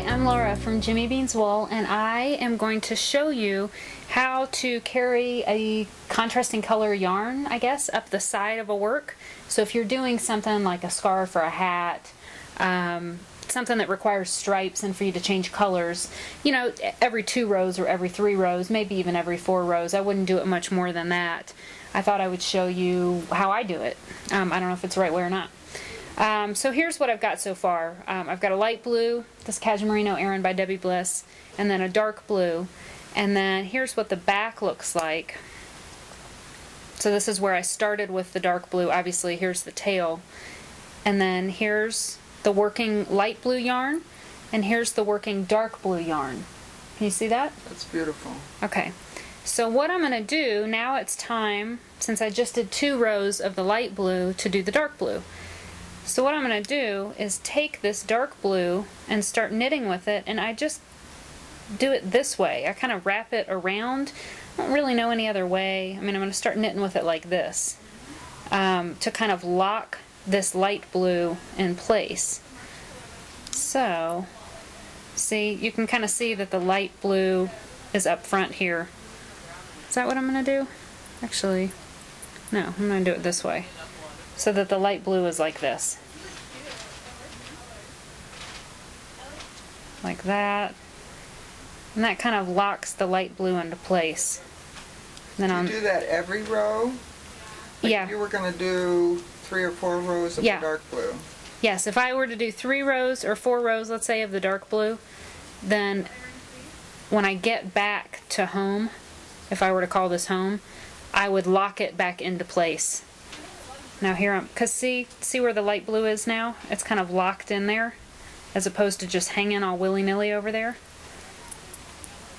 I'm Laura from Jimmy Bean's Wool, and I am going to show you how to carry a contrasting color yarn, I guess, up the side of a work. So if you're doing something like a scarf or a hat, something that requires stripes and for you to change colors, you know, every 2 rows or every 3 rows, maybe even every 4 rows. I wouldn't do it much more than that. I thought I would show you how I do it. I don't know if it's the right way or not. So here's what I've got so far. I've got a light blue, this Cashmerino Aran by Debbie Bliss, and then a dark blue. And then here's what the back looks like. So this is where I started with the dark blue. Obviously, here's the tail. And then here's the working light blue yarn, and here's the working dark blue yarn. Can you see that? That's beautiful. Okay. So what I'm going to do, now it's time, since I just did 2 rows of the light blue, to do the dark blue. So what I'm going to do is take this dark blue and start knitting with it, and I just do it this way. I kind of wrap it around. I don't really know any other way. I mean, I'm going to start knitting with it like this to kind of lock this light blue in place. So, see, you can kind of see that the light blue is up front here. Is that what I'm going to do? Actually, no, I'm going to do it this way, so that the light blue is like this. Like that. And that kind of locks the light blue into place. Then Do you do that every row? Like yeah. If you were going to do 3 or 4 rows of the dark blue. Yes, if I were to do 3 rows or 4 rows, let's say, of the dark blue, then when I get back to home, if I were to call this home, I would lock it back into place. Now here because see where the light blue is now? It's kind of locked in there, as opposed to just hanging all willy-nilly over there.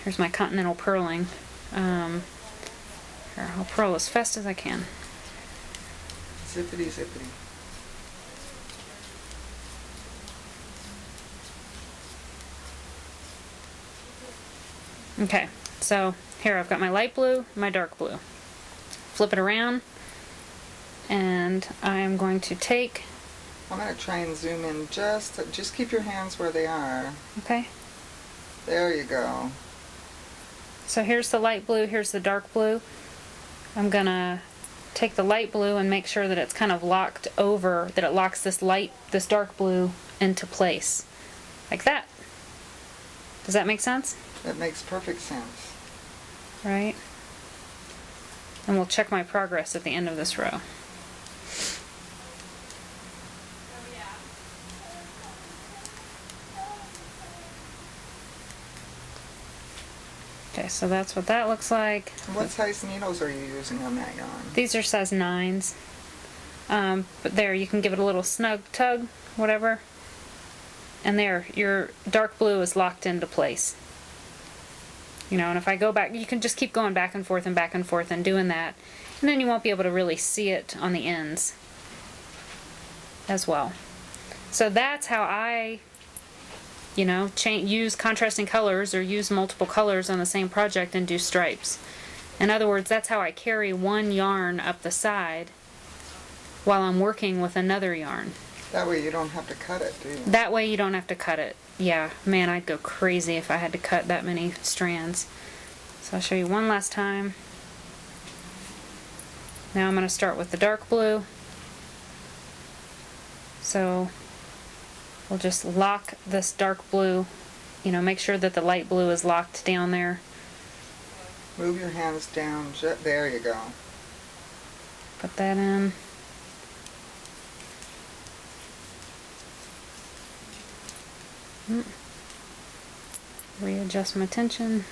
Here's my continental purling. Here, I'll purl as fast as I can. Zippity zippity. Okay, so here I've got my light blue, my dark blue. Flip it around, and I'm going to take... I'm going to try and zoom in just keep your hands where they are. Okay. There you go. So here's the light blue, here's the dark blue. I'm going to take the light blue and make sure that it's kind of locked over, that it locks this dark blue into place. Like that. Does that make sense? That makes perfect sense. Right? And we'll check my progress at the end of this row. Okay, so that's what that looks like. What size needles are you using on that yarn? These are size 9s. But there, you can give it a little snug tug, whatever. And there, your dark blue is locked into place. You know, and if I go back, you can just keep going back and forth and doing that. And then you won't be able to really see it on the ends as well. So that's how I, you know, use contrasting colors or use multiple colors on the same project and do stripes. In other words, that's how I carry one yarn up the side while I'm working with another yarn. That way you don't have to cut it, do you? That way you don't have to cut it. Yeah, man, I'd go crazy if I had to cut that many strands. So I'll show you one last time. Now I'm going to start with the dark blue. So we'll just lock this dark blue, you know, make sure that the light blue is locked down there. Move your hands down. There you go. Put that in. Readjust my tension.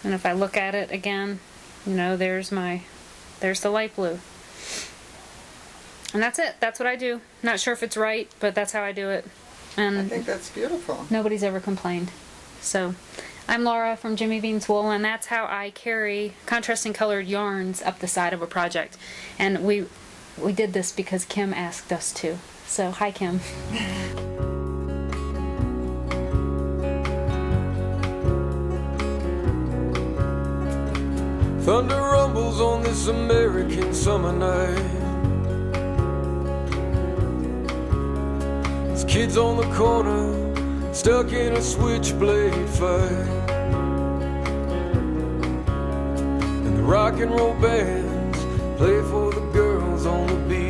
And if I look at it again, you know, there's the light blue. And that's it. That's what I do. Not sure if it's right, but that's how I do it. And I think that's beautiful. Nobody's ever complained. So, I'm Laura from Jimmy Bean's Wool, and that's how I carry contrasting colored yarns up the side of a project. And we did this because Kim asked us to. So, hi Kim. Thunder rumbles on this American summer night. There's kids on the corner stuck in a switchblade fight, and the rock and roll bands play for the girls on the beat.